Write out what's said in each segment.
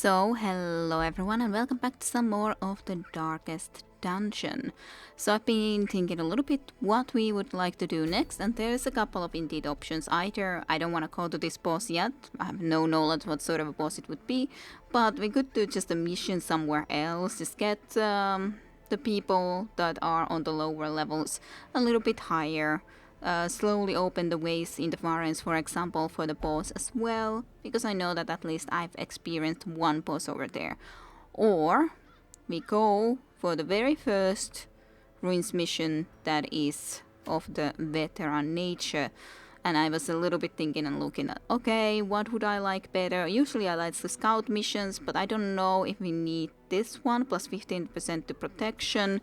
So, hello everyone, and welcome back to some more of the Darkest Dungeon. So, I've been thinking a little bit what we would like to do next, and there's a couple of indeed options. Either I don't want to go to this boss yet, I have no knowledge what sort of a boss it would be, but we could do just a mission somewhere else, just get the people that are on the lower levels a little bit higher. Slowly open the ways in the Varens, for example, for the boss as well, because I know that at least I've experienced one boss over there. Or we go for the very first Ruins mission that is of the veteran nature. And I was a little bit thinking and looking at, okay, what would I like better? Usually I like the scout missions, but I don't know if we need this one, plus 15% to protection.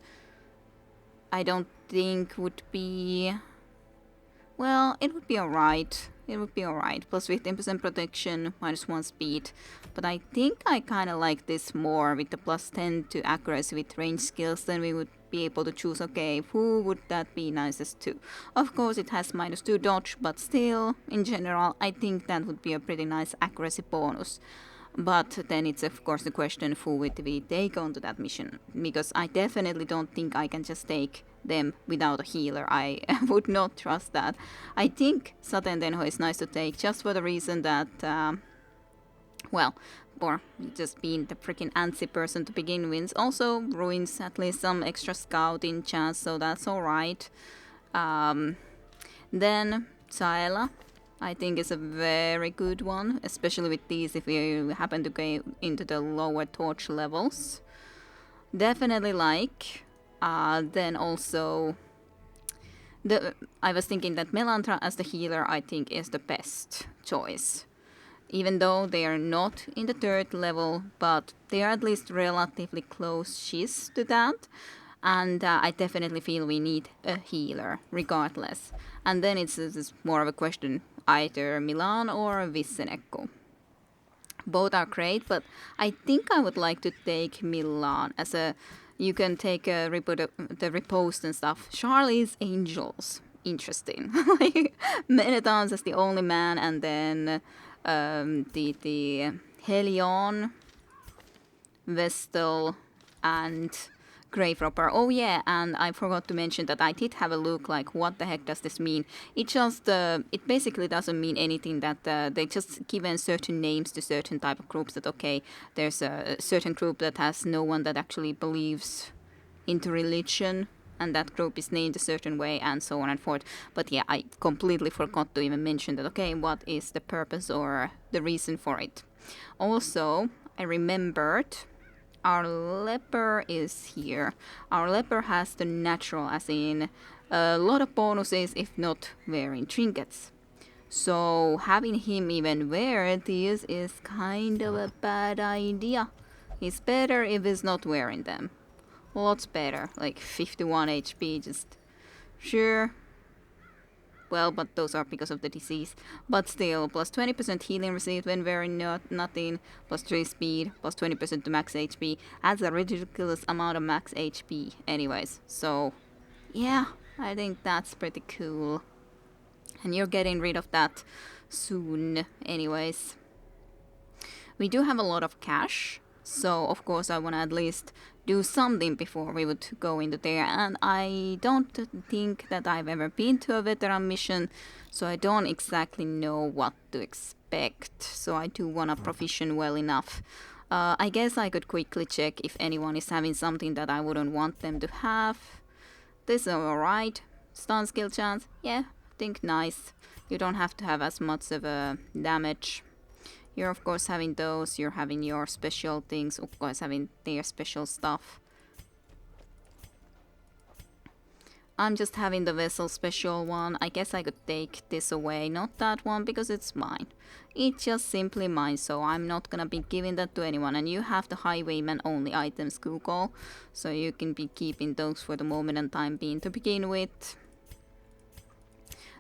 I don't think would be. Well, it would be alright. It would be alright. Plus 15% protection, minus 1 speed. But I think I kinda like this more with the plus 10 to accuracy with range skills. Then we would be able to choose, okay, who would that be nicest to? Of course, it has minus 2 dodge, but still, in general, I think that would be a pretty nice accuracy bonus. But then it's of course the question who would we take onto that mission, because I definitely don't think I can just take them without a healer. I would not trust that. I think Saten Tenho is nice to take just for the reason that, well, or just being the freaking antsy person to begin with. Also ruins at least some extra scouting chance, so that's alright. Then Saela, I think is a very good one, especially with these if we happen to go into the lower torch levels. Definitely like. Then also, I was thinking that Melantra as the healer I think is the best choice. Even though they are not in the third level, but they are at least relatively close-ish to that. And I definitely feel we need a healer, regardless. And then it's more of a question, either Milan or Vissenekko. Both are great, but I think I would like to take Milan as a. You can take the repost and stuff. Charlie's Angels, interesting. Like Menetons as the only man, and then the Helion, Vestal, and Grave Robber. Oh yeah, and I forgot to mention that I did have a look like what the heck does this mean. It just, it basically doesn't mean anything that they just given certain names to certain type of groups that okay, there's a certain group that has no one that actually believes into religion and that group is named a certain way and so on and forth. But yeah, I completely forgot to even mention that okay, what is the purpose or the reason for it. Also, I remembered our leper is here. Our leper has the natural, as in a lot of bonuses if not wearing trinkets. So having him even wear these is kind of a bad idea. He's better if he's not wearing them. Lots better, like 51 HP, just sure. Well, but those are because of the disease. But still, plus 20% healing received when wearing nothing, plus 3 speed, plus 20% to max HP. Adds a ridiculous amount of max HP anyways. So, yeah, I think that's pretty cool. And you're getting rid of that soon anyways. We do have a lot of cash, so of course I want to at least do something before we would go into there. And I don't think that I've ever been to a veteran mission, so I don't exactly know what to expect. So I do want to provision well enough. I guess I could quickly check if anyone is having something that I wouldn't want them to have. This is alright. Stun skill chance, yeah, I think nice. You don't have to have as much of a damage. You're of course having those, you're having your special things, of course having their special stuff. I'm just having the vessel special one. I guess I could take this away, not that one, because it's mine. It's just simply mine, so I'm not gonna be giving that to anyone. And you have the highwayman only items, Google, so you can be keeping those for the moment and time being to begin with.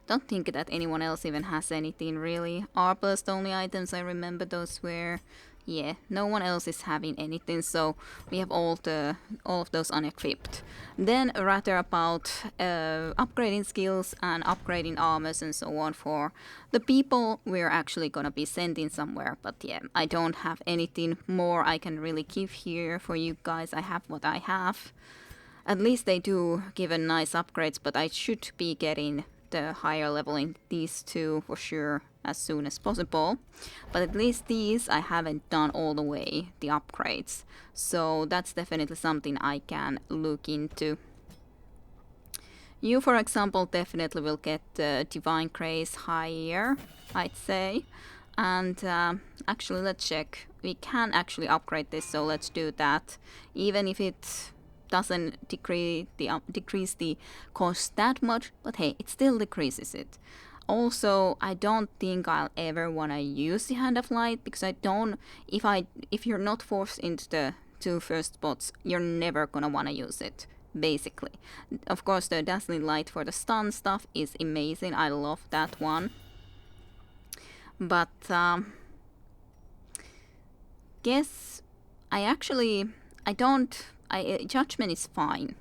Don't think that anyone else even has anything really. R plus only items, I remember those were Yeah, no one else is having anything, so we have all of those unequipped. Then rather about upgrading skills and upgrading armors and so on for the people we're actually gonna be sending somewhere. But yeah, I don't have anything more I can really give here for you guys. I have what I have. At least they do give a nice upgrades, but I should be getting the higher level in these two for sure as soon as possible. But at least these I haven't done all the way, the upgrades. So that's definitely something I can look into. You, for example, definitely will get the Divine Grace higher, I'd say. And actually, let's check. We can actually upgrade this, so let's do that. Even if it doesn't decrease the cost that much, but hey, it still decreases it. Also, I don't think I'll ever want to use the Hand of Light because I don't. If you're not forced into the two first spots, you're never gonna want to use it. Basically, of course, the Dazzling Light for the stun stuff is amazing. I love that one. But guess I don't. Judgment is fine.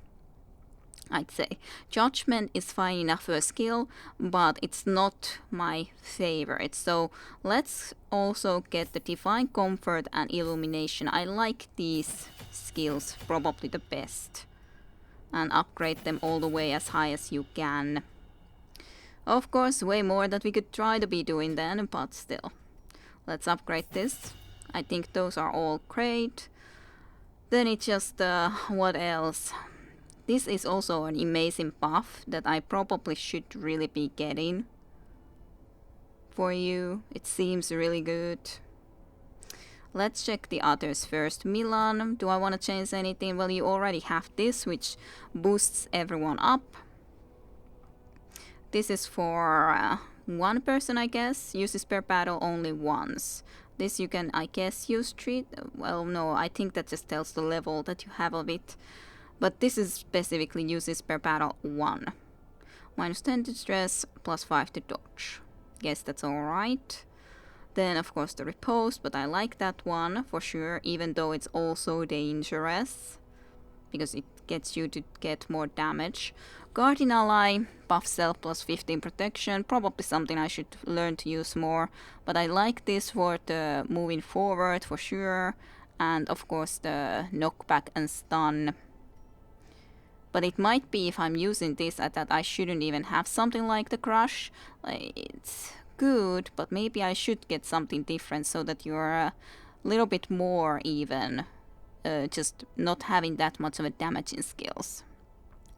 I'd say Judgment is fine enough for a skill, but it's not my favorite. So let's also get the Divine Comfort and Illumination. I like these skills probably the best, and upgrade them all the way as high as you can. Of course, way more that we could try to be doing then, but still. Let's upgrade this. I think those are all great. Then it's just, what else? This is also an amazing buff that I probably should really be getting for you. It seems really good. Let's check the others first. Milan, do I want to change anything? Well, you already have this, which boosts everyone up. This is for one person, I guess. Uses per battle only once. This you can, I guess, use three. Well, no, I think that just tells the level that you have of it. But this is specifically uses per battle 1. Minus 10 to stress, plus 5 to dodge. Guess that's alright. Then, of course, the repose, but I like that one for sure, even though it's also dangerous. Because it gets you to get more damage. Guardian Ally, buff self plus 15 protection, probably something I should learn to use more. But I like this for the moving forward for sure. And of course the knockback and stun. But it might be if I'm using this that I shouldn't even have something like the crush. It's good, but maybe I should get something different so that you're a little bit more even. Just not having that much of a damaging skills.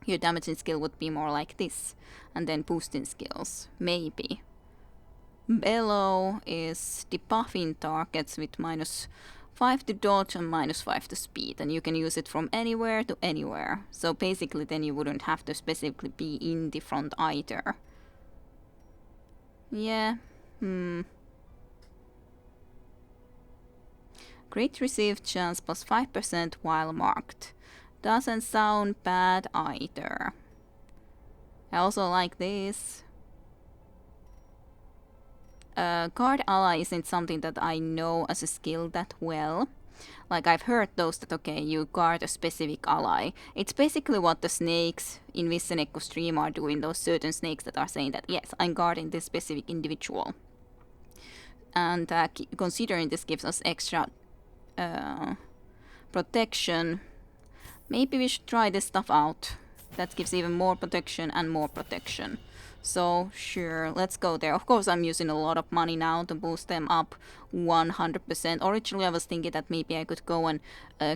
Your damaging skill would be more like this, and then boosting skills, maybe. Bellow is debuffing targets with minus 5 to dodge and minus 5 to speed, and you can use it from anywhere to anywhere. So basically then you wouldn't have to specifically be in the front either. Yeah, Crit received chance plus 5% while marked. Doesn't sound bad either. I also like this. Guard ally isn't something that I know as a skill that well. Like I've heard those that okay, you guard a specific ally. It's basically what the snakes in Vissenekko stream are doing, those certain snakes that are saying that yes, I'm guarding this specific individual. And considering this gives us extra protection, maybe we should try this stuff out. That gives even more protection and more protection. So sure, let's go there. Of course I'm using a lot of money now to boost them up 100%. Originally I was thinking that maybe I could go and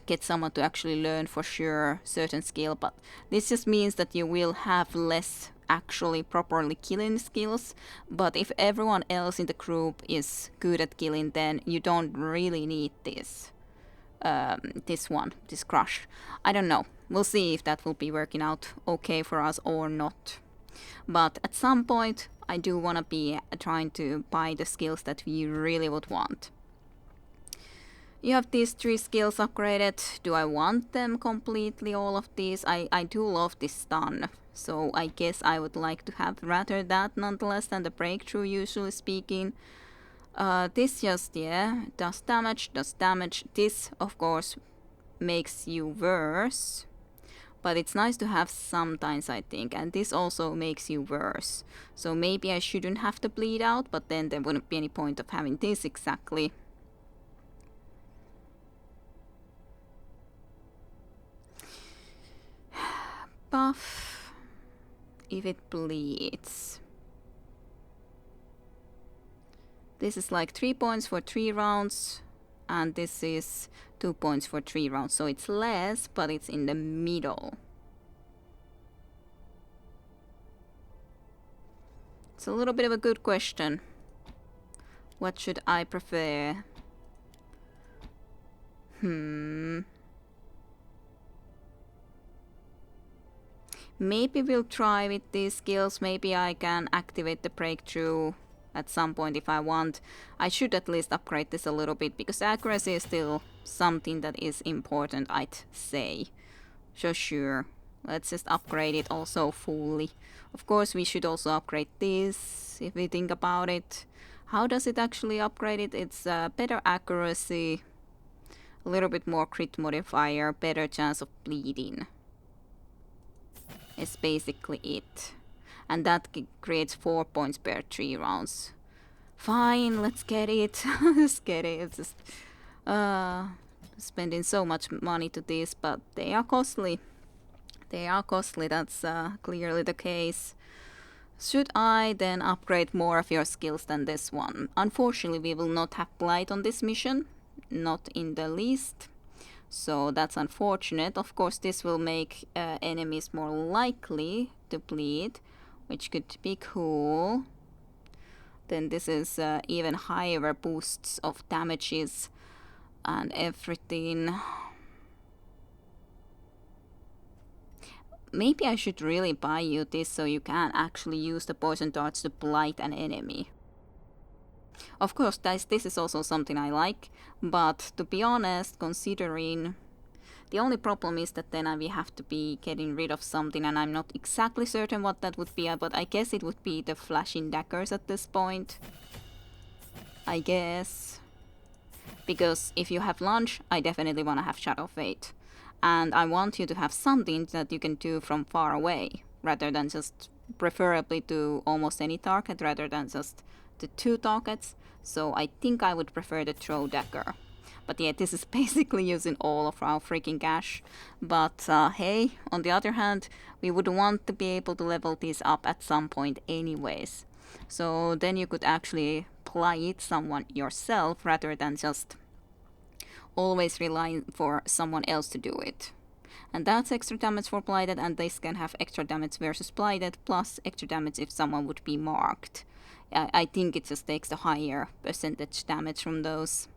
get someone to actually learn for sure certain skill, but this just means that you will have less actually properly killing skills. But if everyone else in the group is good at killing, then you don't really need this. This crush. I don't know. We'll see if that will be working out okay for us or not. But at some point, I do want to be trying to buy the skills that we really would want. You have these 3 skills upgraded. Do I want them completely, all of these? I do love this stun. So I guess I would like to have rather that nonetheless than the breakthrough, usually speaking. This just, yeah, does damage, does damage. This, of course, makes you worse. But it's nice to have sometimes, I think. And this also makes you worse. So maybe I shouldn't have to bleed out, but then there wouldn't be any point of having this exactly. Buff if it bleeds. This is like 3 points for 3 rounds, and this is 2 points for 3 rounds, so it's less, but it's in the middle. It's a little bit of a good question. What should I prefer? Maybe we'll try with these skills. Maybe I can activate the breakthrough at some point if I want. I should at least upgrade this a little bit, because accuracy is still something that is important, I'd say. So sure, let's just upgrade it also fully. Of course, we should also upgrade this, if we think about it. How does it actually upgrade it? It's better accuracy, a little bit more crit modifier, better chance of bleeding. Is basically it. And that creates 4 points per 3 rounds. Fine, let's get it. Let's get it. It's just spending so much money to this, but they are costly. They are costly, that's clearly the case. Should I then upgrade more of your skills than this one? Unfortunately, we will not have Blight on this mission. Not in the least. So that's unfortunate. Of course, this will make enemies more likely to bleed, which could be cool. Then this is even higher boosts of damages and everything. Maybe I should really buy you this so you can actually use the poison darts to blight an enemy. Of course, this is also something I like, but to be honest, considering the only problem is that then we have to be getting rid of something, and I'm not exactly certain what that would be, but I guess it would be the flashing daggers at this point. I guess. Because if you have lunge, I definitely want to have Shadow Fate. And I want you to have something that you can do from far away, rather than just preferably to almost any target, rather than just the 2 targets. So I think I would prefer the throw dagger. But yeah, this is basically using all of our freaking cash. But hey, on the other hand, we would want to be able to level these up at some point anyways. So then you could actually blight someone yourself rather than just always relying for someone else to do it. And that's extra damage for blighted, and this can have extra damage versus blighted, plus extra damage if someone would be marked. I think it just takes the higher percentage damage from those.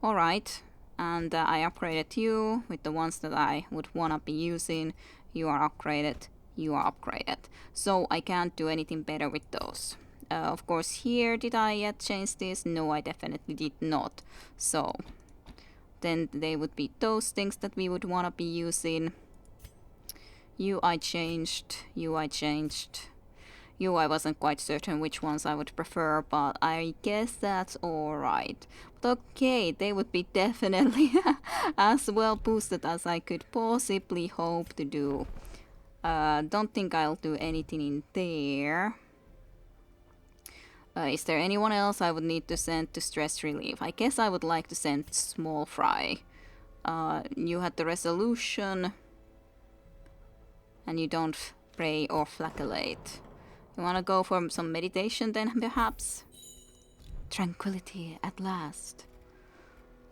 Alright, and I upgraded you with the ones that I would wanna be using. You are upgraded, you are upgraded. So I can't do anything better with those. Of course, here, did I yet change this? No, I definitely did not. So then they would be those things that we would want to be using. You I changed, you I changed. You I wasn't quite certain which ones I would prefer, but I guess that's alright. But okay, they would be definitely as well boosted as I could possibly hope to do. Don't think I'll do anything in there. Is there anyone else I would need to send to stress relief? I guess I would like to send Small Fry. You had the resolution, and you don't pray or flagellate. You wanna go for some meditation then, perhaps? Tranquility at last.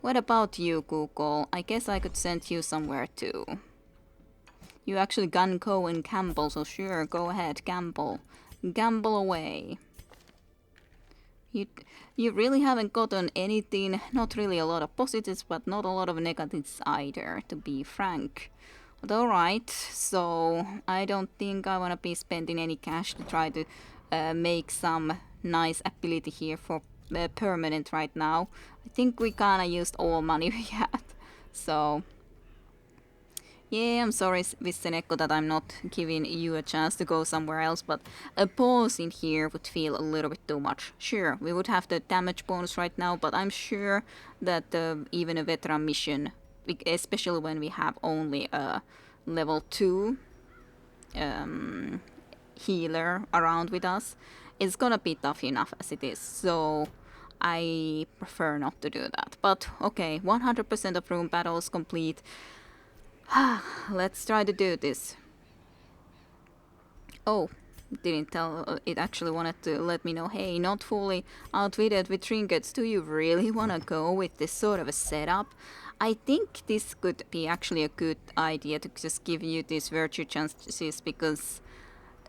What about you, Google? I guess I could send you somewhere too. You actually gun-co and gamble, so sure, go ahead, gamble. Gamble away. You really haven't gotten anything, not really a lot of positives, but not a lot of negatives either, to be frank. But alright, so I don't think I want to be spending any cash to try to make some nice ability here for permanent right now. I think we kinda used all money we had, so Yeah, I'm sorry, Vissenekko, that I'm not giving you a chance to go somewhere else, but a pause in here would feel a little bit too much. Sure, we would have the damage bonus right now, but I'm sure that even a veteran mission, especially when we have only a level 2 healer around with us, is gonna be tough enough as it is. So I prefer not to do that. But okay, 100% of room battles complete. Let's try to do this. Oh, didn't tell it actually wanted to let me know, hey, not fully outwitted with trinkets. Do you really want to go with this sort of a setup? I think this could be actually a good idea to just give you these virtue chances because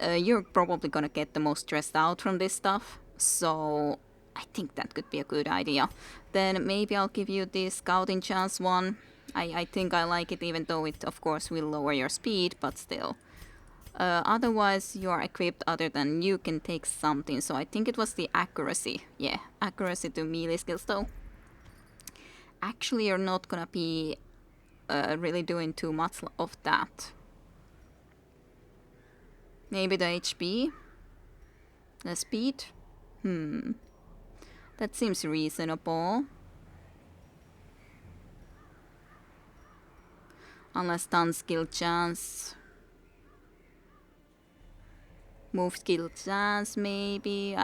you're probably gonna get the most stressed out from this stuff. So I think that could be a good idea. Then maybe I'll give you the scouting chance one. I think I like it, even though it of course will lower your speed, but still. Otherwise, you are equipped other than you can take something. So I think it was the accuracy. Yeah, accuracy to melee skills though. Actually, you're not gonna be really doing too much of that. Maybe the HP? The speed? That seems reasonable. Unless stun skill chance. Move skill chance maybe.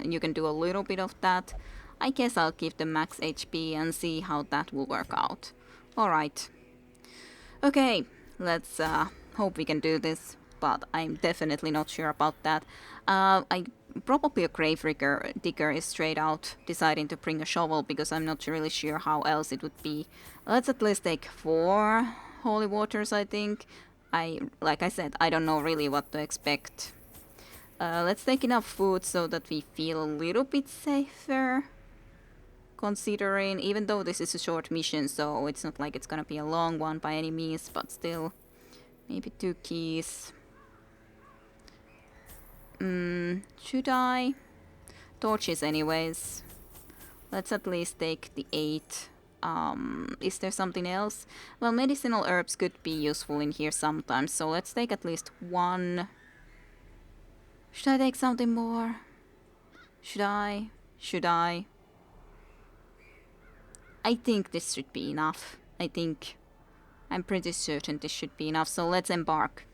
You can do a little bit of that. I guess I'll give the max HP and see how that will work out. Alright. Okay, let's hope we can do this, but I'm definitely not sure about that. Probably a grave digger is straight out deciding to bring a shovel because I'm not really sure how else it would be. Let's at least take 4 holy waters, I think. Like I said, I don't know really what to expect. Let's take enough food so that we feel a little bit safer. Considering, even though this is a short mission, so it's not like it's gonna be a long one by any means, but still. Maybe 2 keys. Should I? Torches anyways. Let's at least take the 8. Is there something else? Well, medicinal herbs could be useful in here sometimes, so let's take at least 1. Should I take something more? Should I? I think this should be enough. I'm pretty certain this should be enough, so let's embark.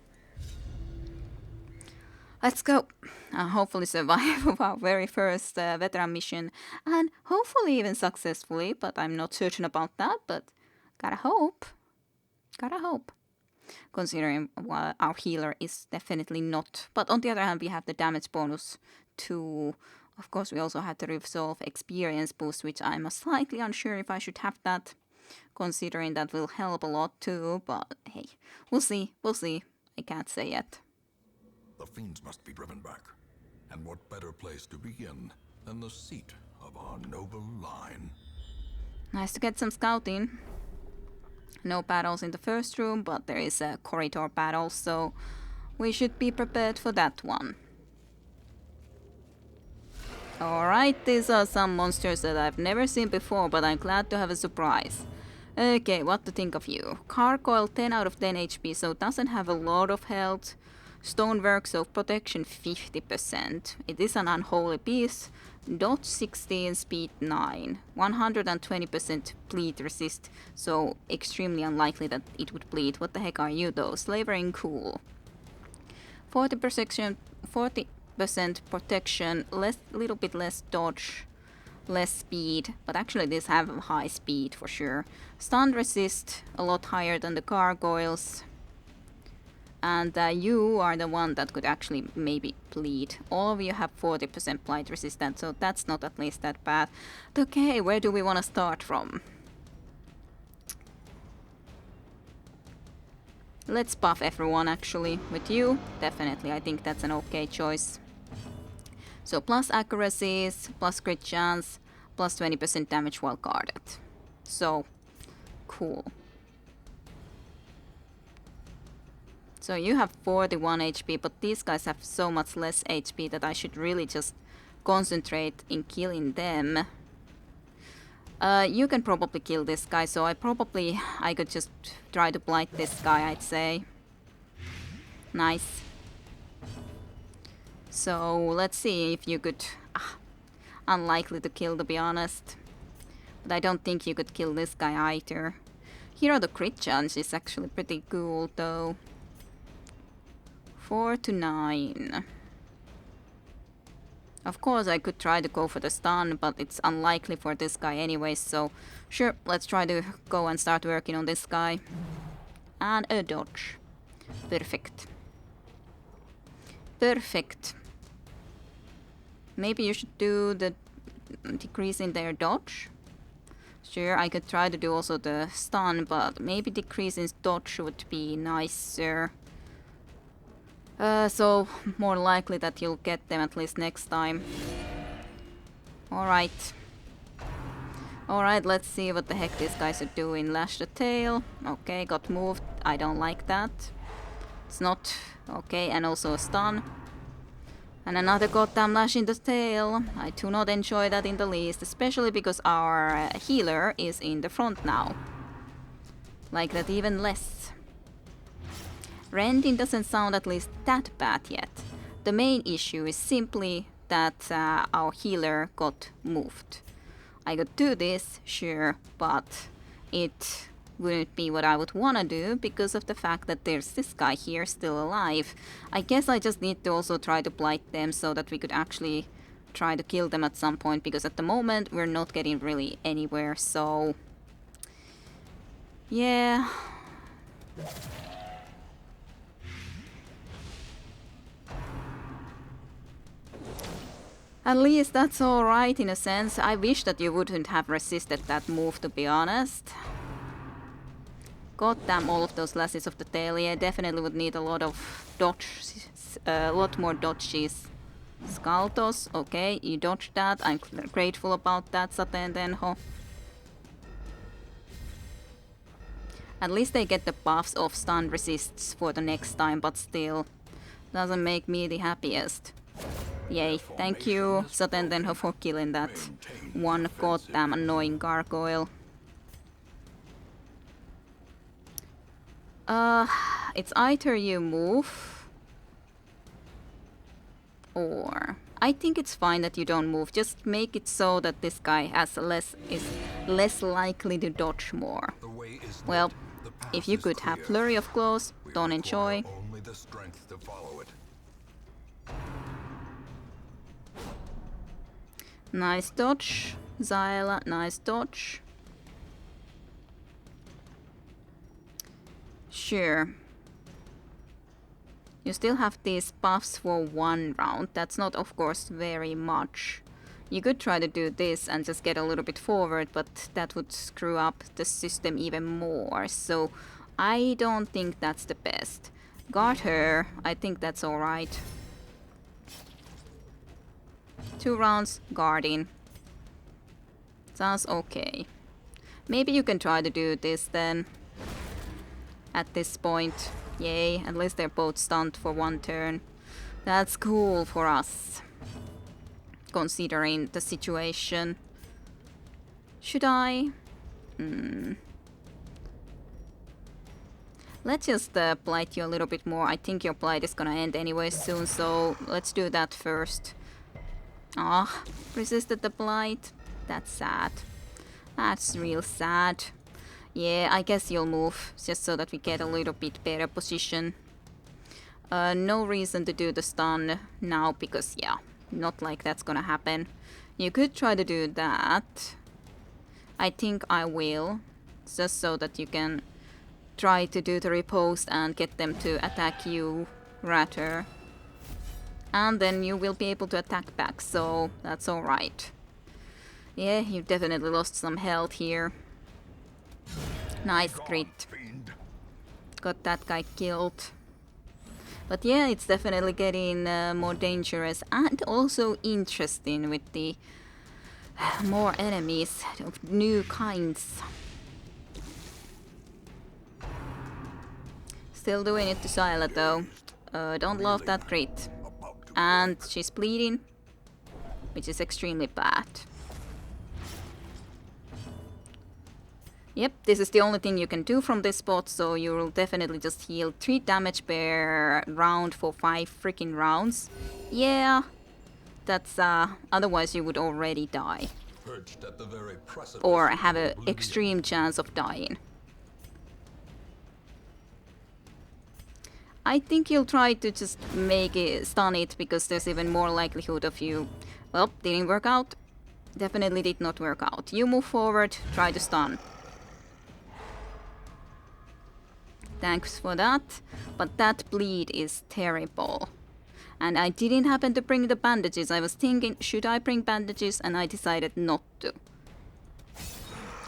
Let's go. Hopefully survive our very first veteran mission, and hopefully even successfully, but I'm not certain about that, but gotta hope. Considering our healer is definitely not. But on the other hand, we have the damage bonus too. Of course, we also have the Resolve experience boost, which I'm slightly unsure if I should have that, considering that will help a lot too, but hey, we'll see. I can't say yet. The fiends must be driven back. And what better place to begin than the seat of our noble line? Nice to get some scouting. No battles in the first room, but there is a corridor battle, so we should be prepared for that one. Alright, these are some monsters that I've never seen before, but I'm glad to have a surprise. Okay, what to think of you? Gargoyle 10 out of 10 HP, so doesn't have a lot of health. Stonework, so protection 50%. It is an unholy beast. Dodge 16, speed 9. 120% bleed resist, so extremely unlikely that it would bleed. What the heck are you though? Slavering cool. 40% protection, little bit less dodge, less speed, but actually these have high speed for sure. Stun resist, a lot higher than the gargoyles. And you are the one that could actually maybe bleed. All of you have 40% blight resistance, so that's not at least that bad. Okay, where do we want to start from? Let's buff everyone actually. With you, definitely, I think that's an okay choice. So plus accuracies, plus crit chance, plus 20% damage while guarded. So, cool. So you have 41 HP, but these guys have so much less HP that I should really just concentrate in killing them. You can probably kill this guy, so I could just try to blight this guy, I'd say. Nice. So let's see if you could... unlikely to kill, to be honest. But I don't think you could kill this guy either. Here the crit chance is actually pretty cool though. 4 to 9. Of course I could try to go for the stun, but it's unlikely for this guy anyway, so sure, let's try to go and start working on this guy. And a dodge. Perfect. Perfect. Maybe you should do the decrease in their dodge. Sure, I could try to do also the stun, but maybe decrease in dodge would be nicer. So more likely that you'll get them at least next time. Alright. Alright, let's see what the heck these guys are doing. Lash the tail. Okay, got moved. I don't like that. It's not okay, and also a stun. And another goddamn lash in the tail. I do not enjoy that in the least, especially because our healer is in the front now. Like that even less. Rending doesn't sound at least that bad yet. The main issue is simply that our healer got moved. I could do this, sure, but it wouldn't be what I would want to do because of the fact that there's this guy here still alive. I guess I just need to also try to blight them so that we could actually try to kill them at some point, because at the moment we're not getting really anywhere, so... yeah... At least that's alright in a sense. I wish that you wouldn't have resisted that move, to be honest. God damn, all of those lashes of the tail. Yeah, definitely would need a lot of dodges, a lot more dodges. Skull toss, okay, you dodged that. I'm grateful about that, Saten Tenho. At least they get the buffs of stun resists for the next time, but still doesn't make me the happiest. Yay, thank you, Saten Tenho, for killing that one goddamn annoying gargoyle. It's either you move, or... I think it's fine that you don't move, just make it so that this guy is less likely to dodge more. Well, if you could have Flurry of Claws, don't enjoy. Only the strength to follow it. Nice dodge, Zyla, nice dodge. Sure. You still have these buffs for one round. That's not, of course, very much. You could try to do this and just get a little bit forward, but that would screw up the system even more. So I don't think that's the best. Guard her. I think that's alright. 2 rounds, guarding. Sounds okay. Maybe you can try to do this then. At this point. Yay, at least they're both stunned for 1 turn. That's cool for us. Considering the situation. Should I? Let's just blight you a little bit more. I think your blight is gonna end anyway soon, so let's do that first. Ah, resisted the blight. That's sad. That's real sad. Yeah, I guess you'll move, just so that we get a little bit better position. No reason to do the stun now, because yeah, not like that's gonna happen. You could try to do that. I think I will, just so that you can try to do the riposte and get them to attack you, Ratter. And then you will be able to attack back, so that's alright. Yeah, you definitely lost some health here. Nice crit. Got that guy killed. But yeah, it's definitely getting more dangerous and also interesting with the more enemies of new kinds. Still doing it to Zyla though. Don't love that crit. And she's bleeding, which is extremely bad. Yep, this is the only thing you can do from this spot, so you will definitely just heal 3 damage per round for 5 freaking rounds. Yeah, that's otherwise you would already die. Perched at the very precipice Or of have an oblivion. extreme chance of dying. I think you'll try to just make it stun it because there's even more likelihood of you. Well, didn't work out. Definitely did not work out. You move forward, try to stun. Thanks for that. But that bleed is terrible. And I didn't happen to bring the bandages. I was thinking, should I bring bandages? And I decided not to.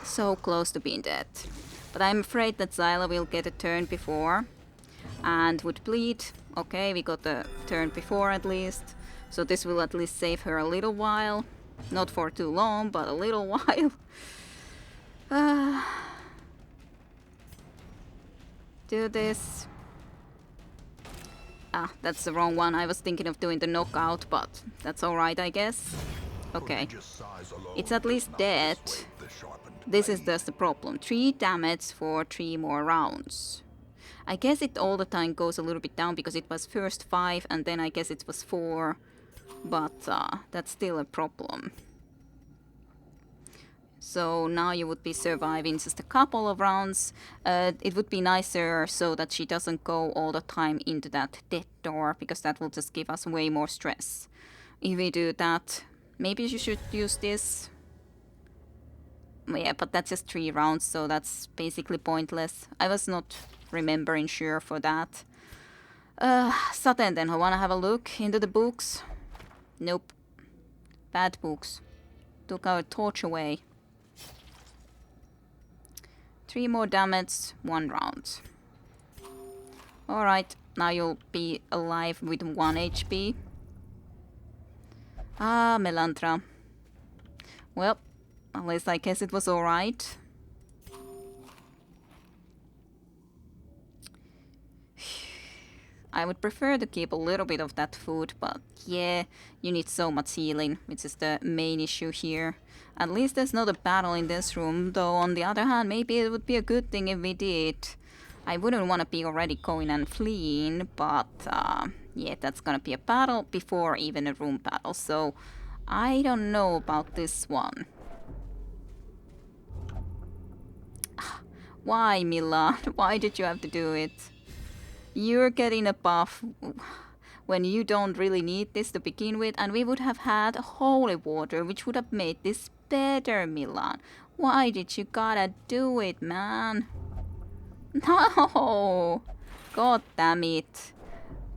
So close to being dead. But I'm afraid that Zyla will get a turn before. And would bleed. Okay, we got a turn before at least. So this will at least save her a little while. Not for too long, but a little while. Do this. Ah, that's the wrong one. I was thinking of doing the knockout, but that's alright, I guess. Okay. Prodigious size alone It's at does least not dead. dissuade the sharpened This is blade. just the problem. 3 damage for 3 more rounds. I guess it all the time goes a little bit down because it was first 5 and then I guess it was 4. But that's still a problem. So now you would be surviving just a couple of rounds. It would be nicer so that she doesn't go all the time into that dead door, because that will just give us way more stress. If we do that, maybe you should use this. Yeah, but that's just 3 rounds, so that's basically pointless. I was not remembering sure for that. Saten then, I wanna have a look into the books. Nope. Bad books. Took our torch away. 3 more damage, 1 round. Alright, now you'll be alive with 1 HP. Ah, Melantra. Well, at least I guess it was alright. I would prefer to keep a little bit of that food, but yeah, you need so much healing, which is the main issue here. At least there's not a battle in this room, though on the other hand, maybe it would be a good thing if we did. I wouldn't want to be already going and fleeing, but yeah, that's gonna be a battle before even a room battle, so I don't know about this one. Why, Milan? Why did you have to do it? You're getting a buff when you don't really need this to begin with, and we would have had holy water, which would have made this better, Milan. Why did you gotta do it, man? No! God damn it.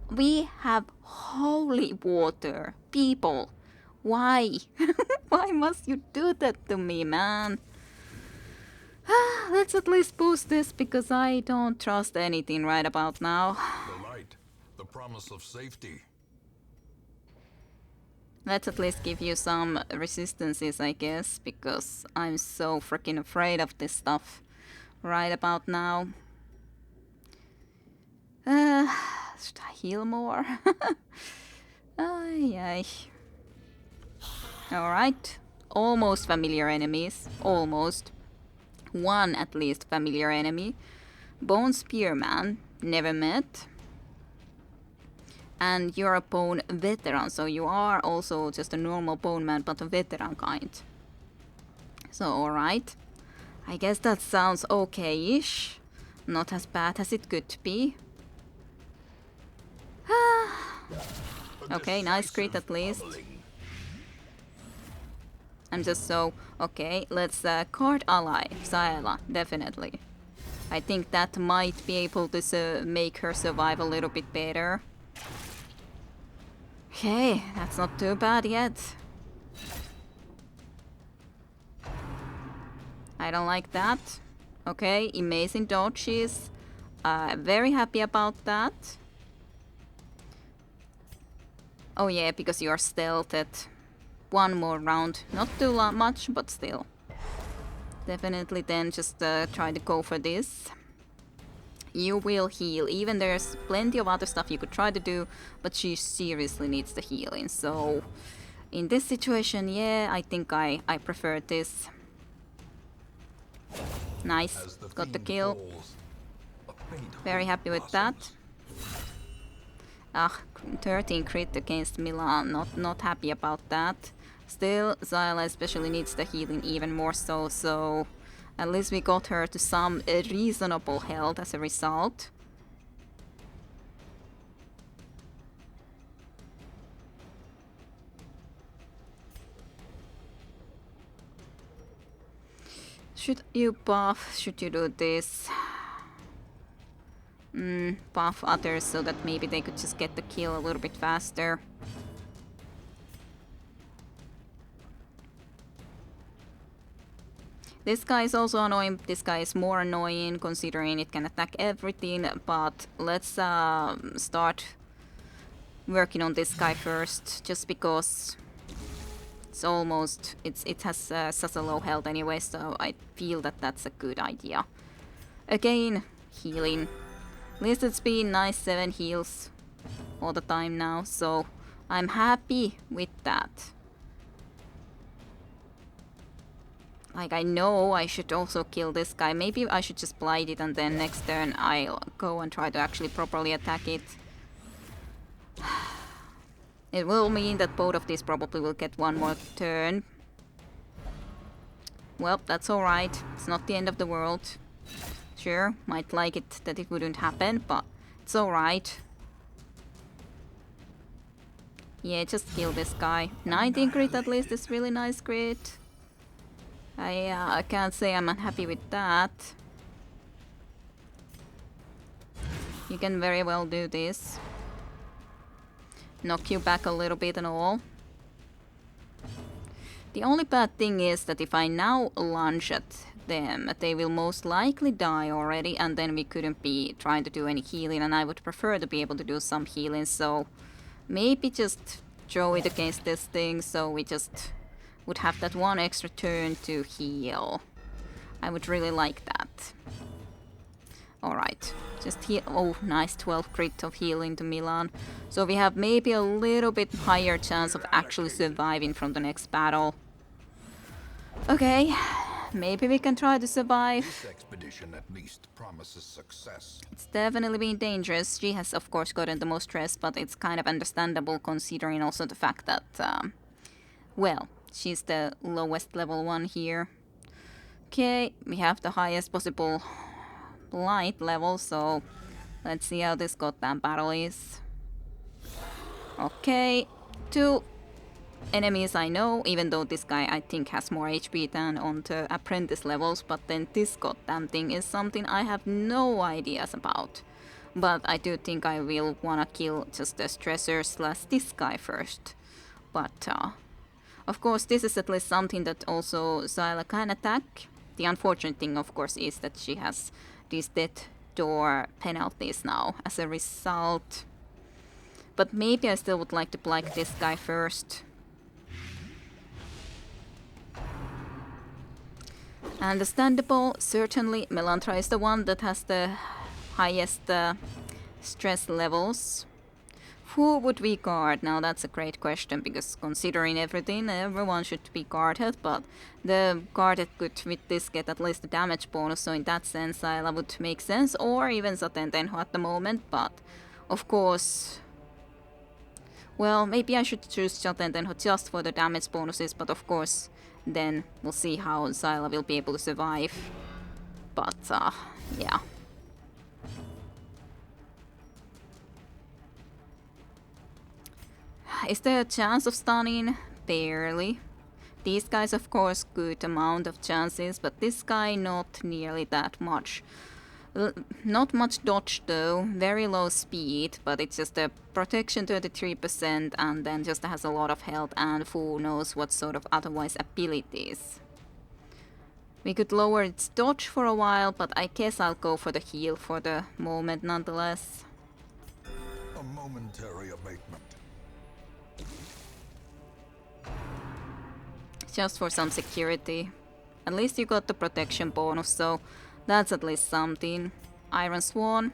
We have holy water. People, why? Why must you do that to me, man? Let's at least boost this, because I don't trust anything right about now. The light, the promise of safety. Let's at least give you some resistances, I guess, because I'm so freaking afraid of this stuff right about now. Should I heal more? Ay, ay. Alright. Almost familiar enemies. Almost. 1 at least familiar enemy. Bone Spearman. Never met. And you're a bone veteran, so you are also just a normal bone man, but a veteran kind. So, alright. I guess that sounds okay-ish. Not as bad as it could be. Okay, nice crit at least. I'm just so... Okay, let's card ally. Zyla, definitely. I think that might be able to make her survive a little bit better. Okay, that's not too bad yet. I don't like that. Okay, amazing dodges. Very happy about that. Oh yeah, because you're stealthed. 1 more round. Not too much, but still. Definitely then just try to go for this. You will heal. Even there's plenty of other stuff you could try to do, but she seriously needs the healing. So in this situation, yeah, I think I prefer this. Nice. As the Got the fiend kill. falls, a faint Very hope happy with that. blossoms. Ah, 13 crit against Milan. Not happy about that. Still, Zyla especially needs the healing even more so at least we got her to some reasonable health as a result. Should you buff? Should you do this? Buff others so that maybe they could just get the kill a little bit faster. This guy is also annoying. This guy is more annoying considering it can attack everything, but let's start working on this guy first, just because it has such a low health anyway, so I feel that that's a good idea. Again, healing. At least it's been nice 7 heals all the time now, so I'm happy with that. Like, I know I should also kill this guy. Maybe I should just blight it and then next turn I'll go and try to actually properly attack it. It will mean that both of these probably will get one more turn. Well, that's alright. It's not the end of the world. Sure, might like it that it wouldn't happen, but it's alright. Yeah, just kill this guy. 19 crit at least is really nice crit. I can't say I'm unhappy with that. You can very well do this. Knock you back a little bit and all. The only bad thing is that if I now lunge at them, they will most likely die already, and then we couldn't be trying to do any healing, and I would prefer to be able to do some healing, so maybe just throw it against this thing so we just would have that one extra turn to heal. I would really like that. Alright, just heal. Oh, nice 12 crit of healing to Milan. So we have maybe a little bit higher chance of actually surviving from the next battle. Okay, maybe we can try to survive. This expedition at least promises success. It's definitely been dangerous. She has of course gotten the most stress, but it's kind of understandable considering also the fact that, well, she's the lowest level one here. Okay, we have the highest possible light level, so let's see how this goddamn battle is. Okay, 2 enemies I know, even though this guy I think has more HP than on the apprentice levels, but then this goddamn thing is something I have no ideas about. But I do think I will wanna kill just the stressor slash this guy first. But of course this is at least something that also Zyla can attack. The unfortunate thing of course is that she has these death door penalties now as a result. But maybe I still would like to blight this guy first. Understandable, certainly Melantra is the one that has the highest stress levels. Who would we guard? Now that's a great question, because considering everything, everyone should be guarded, but the guarded could with this get at least a damage bonus, so in that sense Zyla would make sense, or even Zaten Tenho at the moment, but of course, well, maybe I should choose Zaten Tenho just for the damage bonuses, but of course then we'll see how Zyla will be able to survive. But yeah. Is there a chance of stunning? Barely. These guys of course good amount of chances, but this guy not nearly that much. Not much dodge though, very low speed, but it's just a protection 33% and then just has a lot of health and who knows what sort of otherwise abilities. We could lower its dodge for a while, but I guess I'll go for the heal for the moment nonetheless. A momentary abatement. Just for some security. At least you got the protection bonus, so that's at least something. Iron Swan.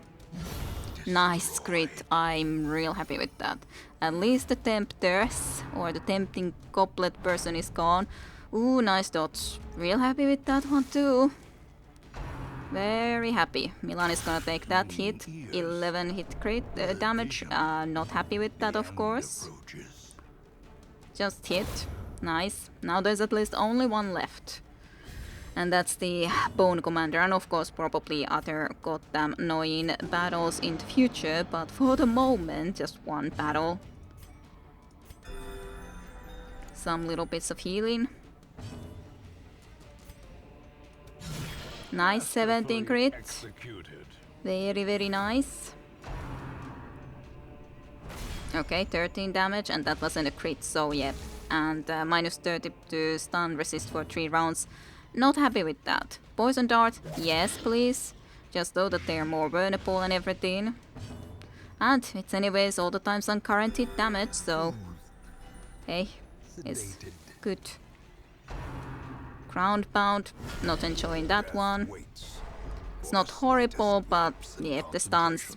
Nice crit. I'm real happy with that. At least the temptress or the tempting goblet person is gone. Ooh, nice dodge. Real happy with that one too. Very happy. Milan is gonna take that hit. 11 hit crit damage. Not happy with that, of course. Just hit. Nice. Now there's at least only one left. And that's the Bone Commander. And of course, probably other goddamn annoying battles in the future. But for the moment, just one battle. Some little bits of healing. Nice 17 crit. Very, very nice. Okay, 13 damage, and that wasn't a crit, so yeah. And minus 30 to stun resist for 3 rounds. Not happy with that. Poison dart, yes please. Just so that they're more vulnerable and everything. And it's anyways all the time some current hit damage, so... Hey, it's good. Ground pound, not enjoying that one. It's not horrible, but yeah, the stuns.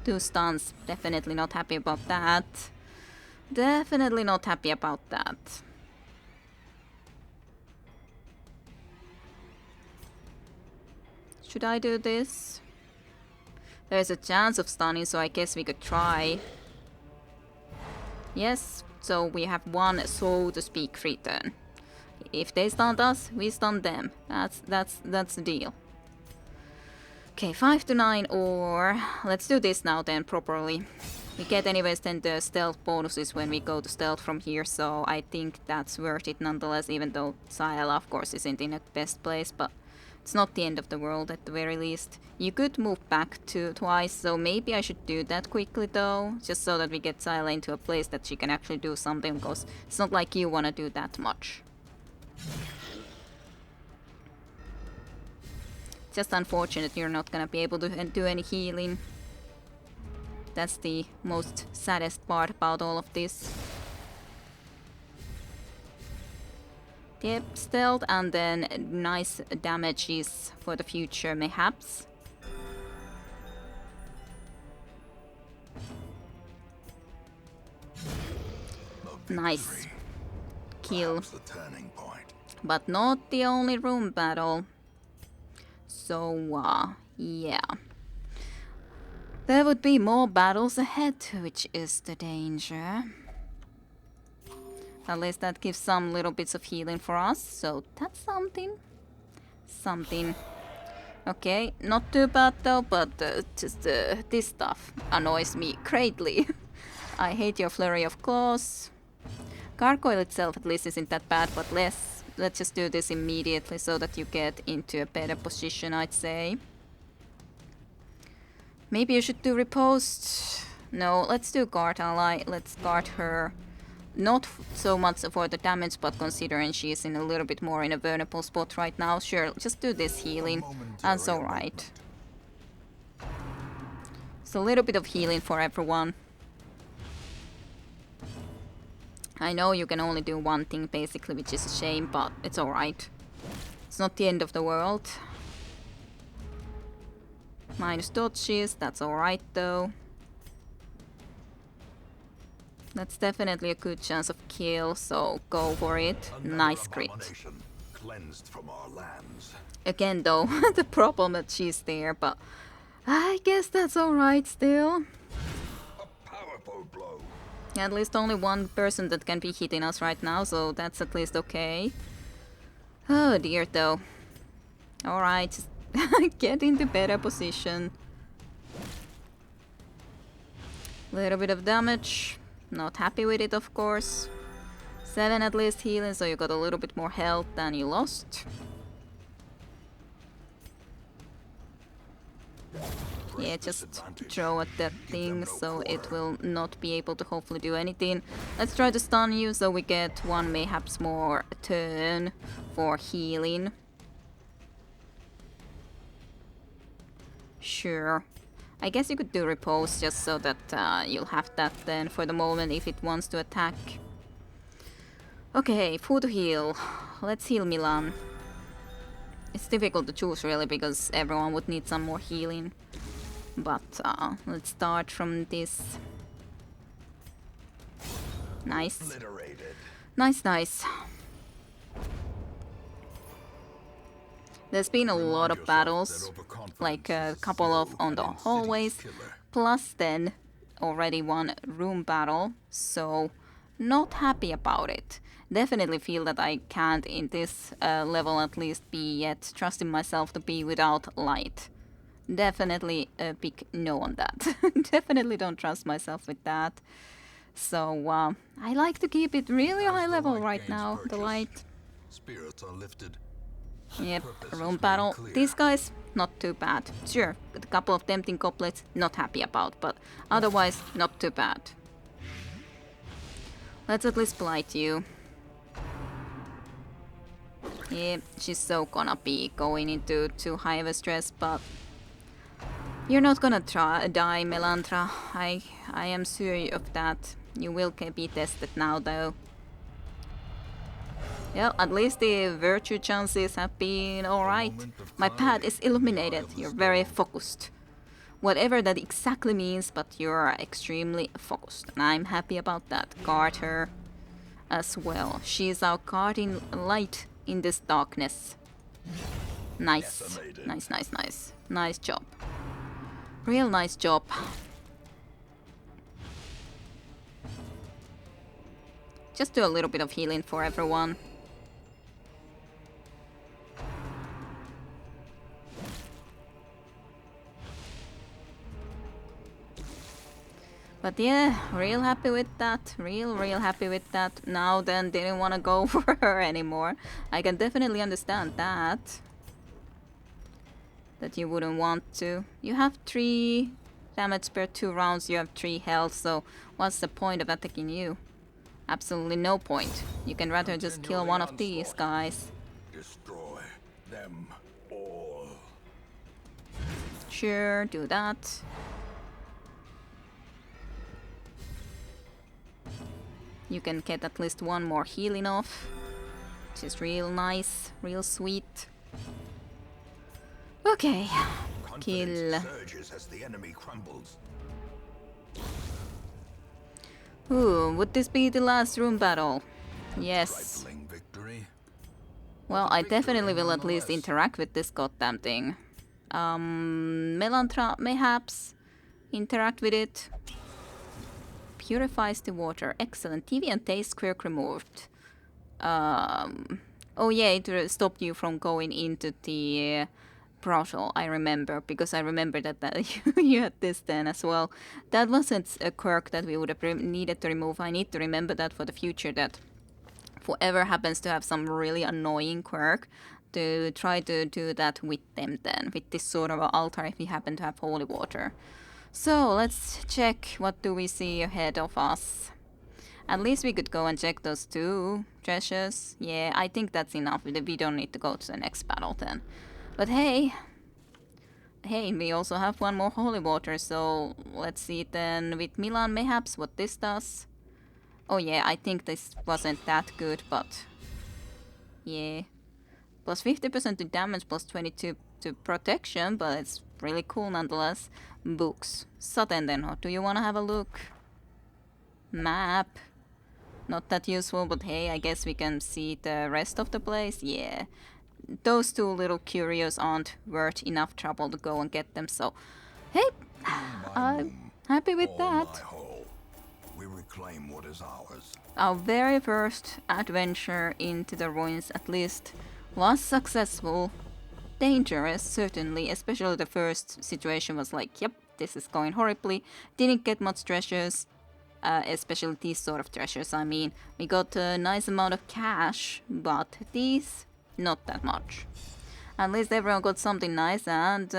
2 stuns, definitely not happy about that. Definitely not happy about that. Should I do this? There's a chance of stunning, so I guess we could try. Yes, so we have one, so to speak, free turn. If they stunned us, we stun them. That's the deal. Okay, 5 to 9, or let's do this now then properly. We get anyways then the stealth bonuses when we go to stealth from here, so I think that's worth it nonetheless, even though Sayala of course isn't in the best place, but it's not the end of the world at the very least. You could move back to twice, so maybe I should do that quickly though, just so that we get Sayala into a place that she can actually do something, because it's not like you wanna do that much. Just unfortunate you're not gonna be able to do any healing. That's the most saddest part about all of this. Yep, stealth and then nice damages for the future mayhaps. Nice. Kill. But not the only room battle. So, yeah. There would be more battles ahead, which is the danger. At least that gives some little bits of healing for us, so that's something. Something. Okay, not too bad though, but just this stuff annoys me greatly. I hate your flurry of claws. Gargoyle itself at least isn't that bad, but let's just do this immediately so that you get into a better position, I'd say. Maybe you should do riposte. No, let's do guard ally. Let's guard her. Not so much for the damage, but considering she's in a little bit more in a vulnerable spot right now, sure, just do this healing. That's alright. It's a little bit of healing for everyone. I know you can only do one thing basically, which is a shame, but it's alright. It's not the end of the world. Minus dodges, that's alright though. That's definitely a good chance of kill, so go for it. Nice crit. Again though, the problem that she's there, but I guess that's alright still. At least only one person that can be hitting us right now, so that's at least okay. Oh dear though. Alright, just get into better position. Little bit of damage. Not happy with it, of course. 7 at least healing, so you got a little bit more health than you lost. Yeah, just throw at that thing, so it will not be able to hopefully do anything. Let's try to stun you, so we get one mayhaps more turn for healing. Sure. I guess you could do repose just so that you'll have that then for the moment if it wants to attack. Okay, food to heal. Let's heal Milan. It's difficult to choose really because everyone would need some more healing. But let's start from this. Nice. Nice, nice. There's been a lot of yourself battles, that overconfidence like a is couple of slow on and the insidious hallways, killer. plus then already one room battle, so not happy about it. Definitely feel that I can't in this level at least be yet trusting myself to be without light. Definitely a big no on that. Definitely don't trust myself with that. So I like to keep it really As high the level light right gains now, the purchase, light. spirits are lifted. Yep, Purpose is room made battle. clear. These guys, not too bad. Sure, a couple of tempting couplets, not happy about, but otherwise, not too bad. Let's at least blight you. Yeah, she's so gonna be going into too high of a stress, but you're not gonna die, Melantra. I am sure of that. You will be tested now, though. Yeah, at least the virtue chances have been alright. My pad is illuminated. You're very focused. Whatever that exactly means, but you're extremely focused. And I'm happy about that. Guard her as well. She's our guarding light in this darkness. Nice. Nice, nice, nice. Nice job. Real nice job. Just do a little bit of healing for everyone. But yeah, real happy with that. Real happy with that. Now then, didn't want to go for her anymore. I can definitely understand that. That you wouldn't want to. You have 3 damage per 2 rounds, you have 3 health, so what's the point of attacking you? Absolutely no point. You can rather just kill one of these guys. Destroy them all. Sure, do that. You can get at least one more healing off, which is real nice, real sweet. Okay, kill. Surges as the enemy crumbles. Ooh, would this be the last room battle? Yes. Trifling victory. Well, I definitely will at least interact with this goddamn thing. Melantra, mayhaps interact with it. Purifies the water. Excellent. TV and taste quirk removed. Oh yeah, it stopped you from going into the brothel, I remember, because I remember that you had this then as well. That wasn't a quirk that we would have needed to remove. I need to remember that for the future, that if whoever happens to have some really annoying quirk, to try to do that with them then, with this sort of altar if we happen to have holy water. So let's check, what do we see ahead of us? At least we could go and check those 2 treasures. Yeah, I think that's enough. We don't need to go to the next battle then. But hey, we also have 1 more holy water, so let's see then with Milan mayhaps what this does. Oh yeah, I think this wasn't that good, but yeah. Plus 50% to damage, plus 22 to protection, but it's really cool nonetheless. Books. Satendenho, do you want to have a look? Map. Not that useful, but hey, I guess we can see the rest of the place. Yeah. Those 2 little curios aren't worth enough trouble to go and get them, so hey, I'm happy with that. We reclaim what is ours. Our very first adventure into the ruins, at least, was successful. Dangerous, certainly, especially the first situation was like, yep, this is going horribly. Didn't get much treasures, especially these sort of treasures, I mean. We got a nice amount of cash, but these, not that much. At least everyone got something nice, and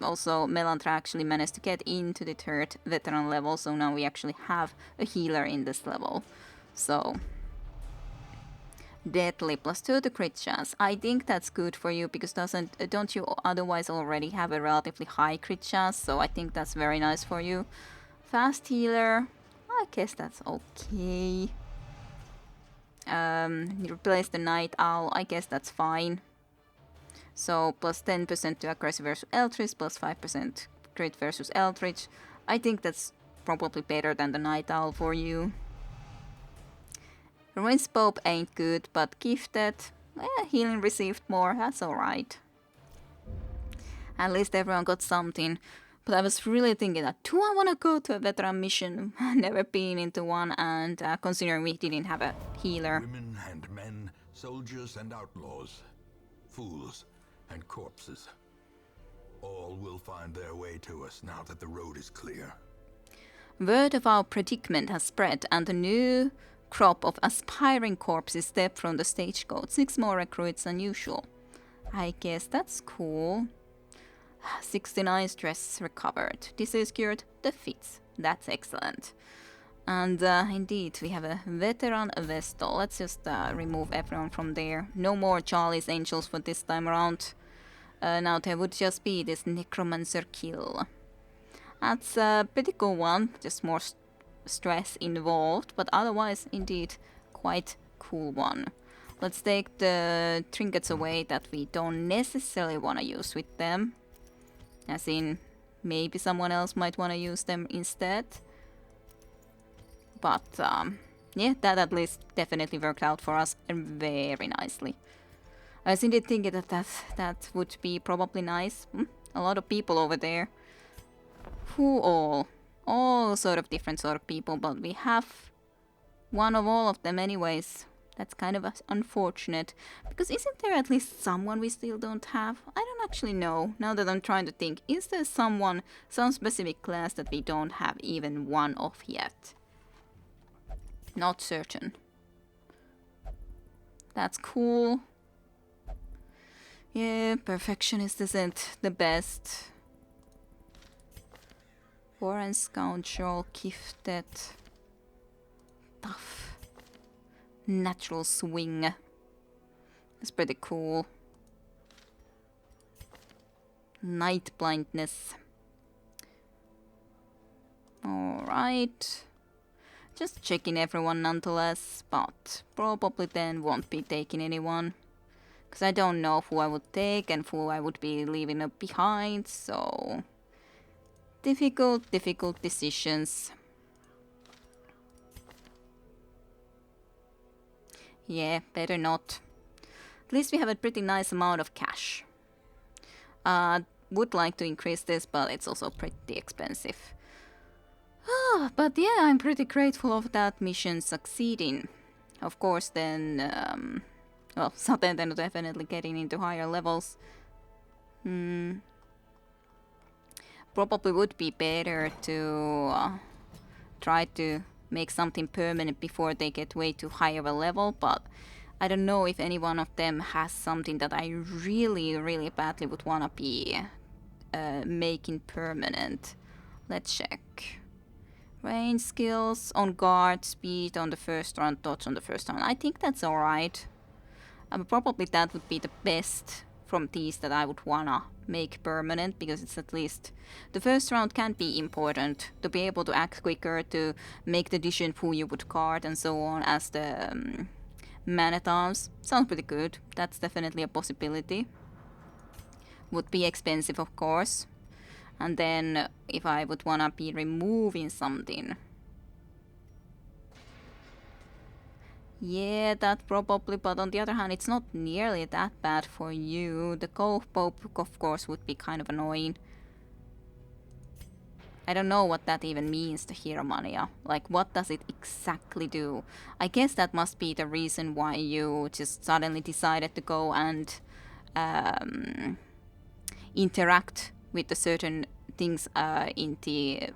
also Melantra actually managed to get into the 3rd veteran level, so now we actually have a healer in this level. So, deadly, plus 2 to crit chance. I think that's good for you, because don't you otherwise already have a relatively high crit chance, so I think that's very nice for you. Fast healer, I guess that's okay. You replace the Night Owl, I guess that's fine. So plus 10% to accuracy versus Eldritch, plus 5% crit versus Eldritch. I think that's probably better than the Night Owl for you. Ruins Pope ain't good, but gifted. Healing received more, that's alright. At least everyone got something. But I was really thinking that, do I want to go to a veteran mission? Never been into one, and considering we didn't have a healer. Women and men, soldiers and outlaws, fools and corpses. All will find their way to us now that the road is clear. Word of our predicament has spread, and a new crop of aspiring corpses step from the stagecoach. 6 more recruits than usual. I guess that's cool. 69 stress recovered. Disease cured. Defeats. That's excellent. And indeed, we have a veteran Vestal. Let's just remove everyone from there. No more Charlie's Angels for this time around. Now there would just be this Necromancer kill. That's a pretty cool one. Just more stress involved, but otherwise, indeed, quite cool one. Let's take the trinkets away that we don't necessarily want to use with them. As in, maybe someone else might want to use them instead. But, yeah, that at least definitely worked out for us very nicely. I was indeed thinking that would be probably nice. A lot of people over there. Who all? All sort of different sort of people, but we have one of all of them anyways. That's kind of unfortunate. Because isn't there at least someone we still don't have? I don't actually know. Now that I'm trying to think, is there someone, some specific class that we don't have even one of yet? Not certain. That's cool. Yeah, perfectionist isn't the best. Warren Scoundrel, gifted. Tough. Natural swing. That's pretty cool. Night blindness. Alright. Just checking everyone nonetheless, but probably then won't be taking anyone. Because I don't know who I would take and who I would be leaving behind, so... difficult decisions. Yeah, better not. At least we have a pretty nice amount of cash. Would like to increase this, but it's also pretty expensive. But yeah, I'm pretty grateful of that mission succeeding. Of course, then, well, Saten then definitely getting into higher levels. Probably would be better to try to make something permanent before they get way too high of a level, but I don't know if any one of them has something that I really badly would want to be making permanent. Let's check. Range skills, on guard, speed on the first round, dodge on the first round. I think that's alright. Probably that would be the best from these that I would wanna make permanent, because it's at least the first round can be important to be able to act quicker, to make the decision who you would guard and so on as the man-at-arms. Sounds pretty good. That's definitely a possibility. Would be expensive, of course. And then if I would wanna be removing something, yeah, that probably, but on the other hand, it's not nearly that bad for you. The Pope, of course, would be kind of annoying. I don't know what that even means, the Hieromania. Like, what does it exactly do? I guess that must be the reason why you just suddenly decided to go and interact with the certain things in the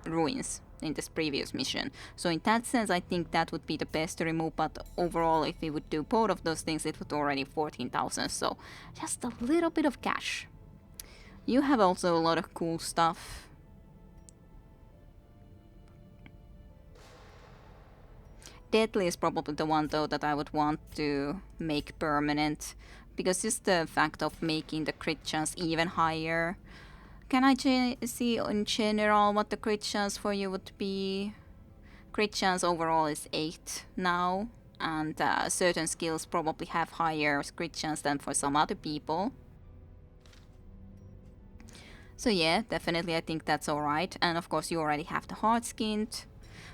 ruins in this previous mission. So in that sense, I think that would be the best to remove, but overall, if we would do both of those things, it would already 14,000, so just a little bit of cash. You have also a lot of cool stuff. Deadly is probably the one, though, that I would want to make permanent, because just the fact of making the crit chance even higher. Can I see in general what the crit chance for you would be? Crit chance overall is 8 now, and certain skills probably have higher crit chance than for some other people. So yeah, definitely I think that's alright. And of course you already have the hard skinned,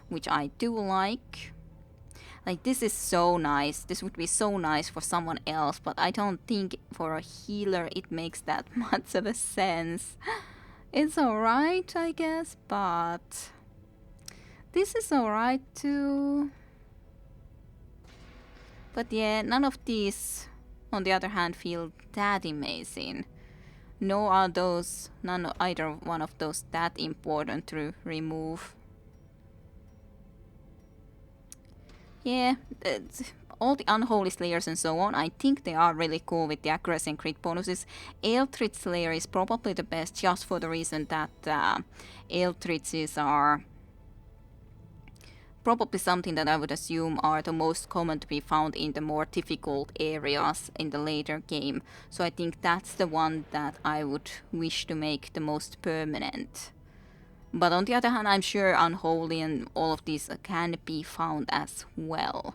which I do like. Like, this is so nice. This would be so nice for someone else, but I don't think for a healer it makes that much of a sense. It's alright, I guess, but this is alright too. But yeah, none of these, on the other hand, feel that amazing. Nor are those, either one of those that important to remove. Yeah, all the Unholy Slayers and so on, I think they are really cool with the accuracy and crit bonuses. Eldritch Slayer is probably the best just for the reason that Eldritches are probably something that I would assume are the most common to be found in the more difficult areas in the later game. So I think that's the one that I would wish to make the most permanent. But on the other hand, I'm sure Unholy and all of these can be found as well.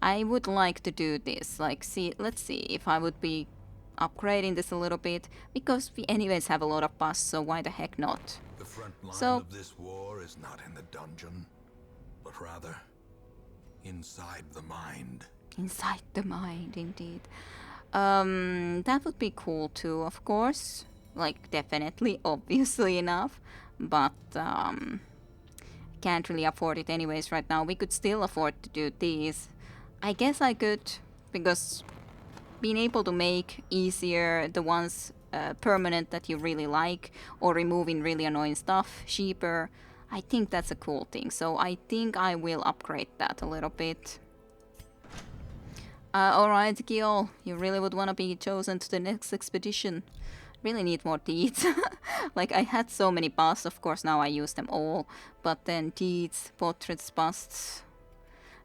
I would like to do this, like, let's see if I would be upgrading this a little bit, because we anyways have a lot of buffs, so why the heck not? The front line of this war is not in the dungeon, but rather inside the mind. Inside the mind, indeed. That would be cool too, of course. Like, definitely, obviously enough, but can't really afford it anyways right now. We could still afford to do these. I guess I could, because being able to make easier the ones permanent that you really like, or removing really annoying stuff cheaper, I think that's a cool thing. So I think I will upgrade that a little bit. Alright, Gil, you really would want to be chosen to the next expedition. Really need more deeds. Like, I had so many busts, of course now I use them all, but then deeds, portraits, busts.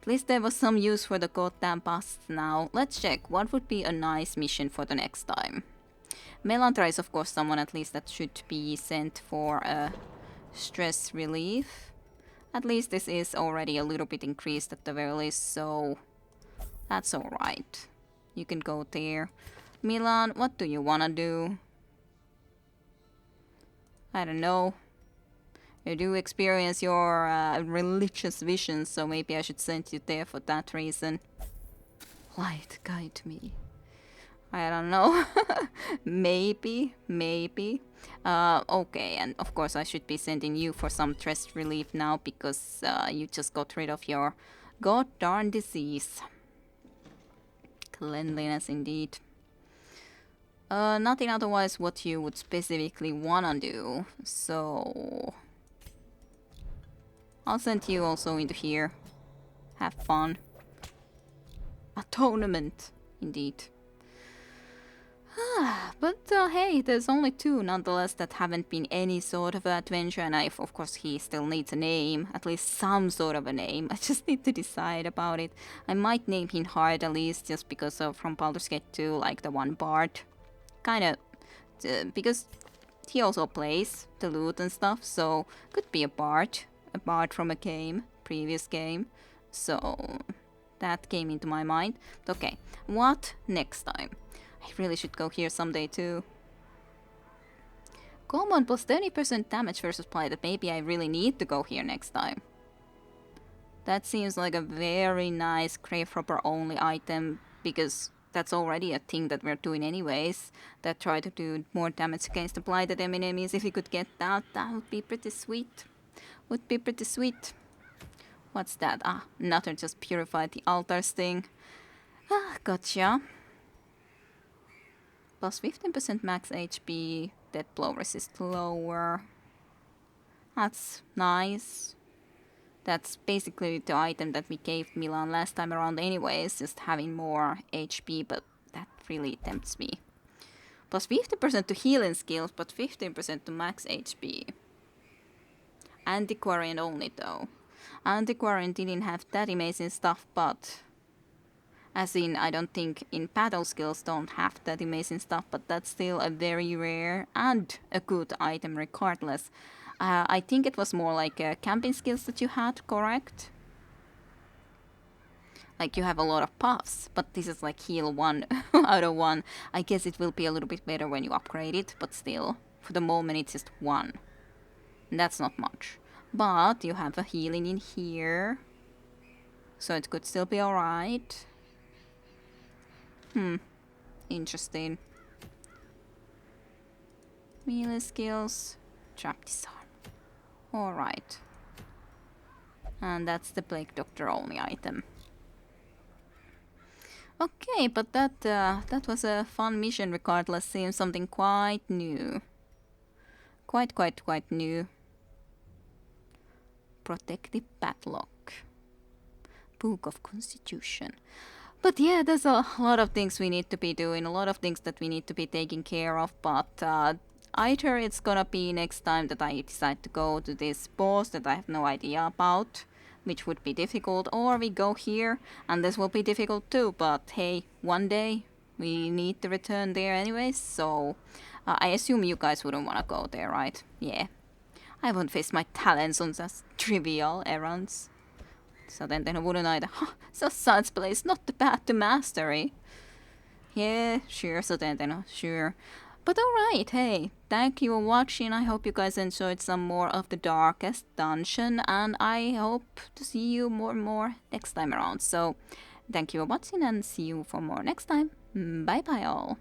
At least there was some use for the goddamn busts now. Let's check what would be a nice mission for the next time. Melantra is of course someone at least that should be sent for stress relief. At least this is already a little bit increased at the very least, so that's alright. You can go there. Milan, what do you wanna do? I don't know. You do experience your religious visions, so maybe I should send you there for that reason. Light, guide me. I don't know. Maybe. Okay, and of course I should be sending you for some stress relief now, because you just got rid of your god darn disease. Cleanliness indeed. Nothing otherwise what you would specifically wanna do, so I'll send you also into here. Have fun. A tournament, indeed. But hey, there's only two nonetheless that haven't been any sort of adventure, and of course he still needs a name, at least some sort of a name. I just need to decide about it. I might name him Hard at least, just because of from Baldur's Gate 2, like the one bard. Kinda, because he also plays the lute and stuff, so could be a bard from a game, previous game. So that came into my mind. Okay, what next time? I really should go here someday too. Common plus 30% damage versus Blighted. Maybe I really need to go here next time. That seems like a very nice Grave Robber only item, because that's already a thing that we're doing anyways. That try to do more damage against the Blighted enemies. If we could get that, that would be pretty sweet. Would be pretty sweet. What's that? Ah, another just purified the altars thing. Ah, gotcha. Plus 15% max HP, death blow resist lower. That's nice. That's basically the item that we gave Milan last time around anyways, just having more HP, but that really tempts me. Plus 50% to healing skills, but 15% to max HP. Antiquarian only though. Antiquarian didn't have that amazing stuff, but as in, I don't think in battle skills don't have that amazing stuff, but that's still a very rare and a good item regardless. I think it was more like camping skills that you had, correct? Like you have a lot of puffs, but this is like heal 1 out of 1. I guess it will be a little bit better when you upgrade it, but still, for the moment it's just 1. And that's not much. But you have a healing in here. So it could still be alright. Interesting. Melee skills. Trap disarm. Alright. And that's the Plague Doctor only item. Okay, but that was a fun mission regardless. Seems something quite new. Quite new. Protective Padlock. Book of Constitution. But yeah, there's a lot of things we need to be doing, a lot of things that we need to be taking care of, but either it's gonna be next time that I decide to go to this boss that I have no idea about, which would be difficult, or we go here, and this will be difficult too, but hey, one day we need to return there anyways, so I assume you guys wouldn't want to go there, right? Yeah. I won't waste my talents on such trivial errands. So then I wouldn't either. So such place, not the path to mastery. Yeah, sure, so then sure. But alright, hey, thank you for watching. I hope you guys enjoyed some more of the Darkest Dungeon, and I hope to see you more and more next time around. So, thank you for watching, and see you for more next time. Bye bye all.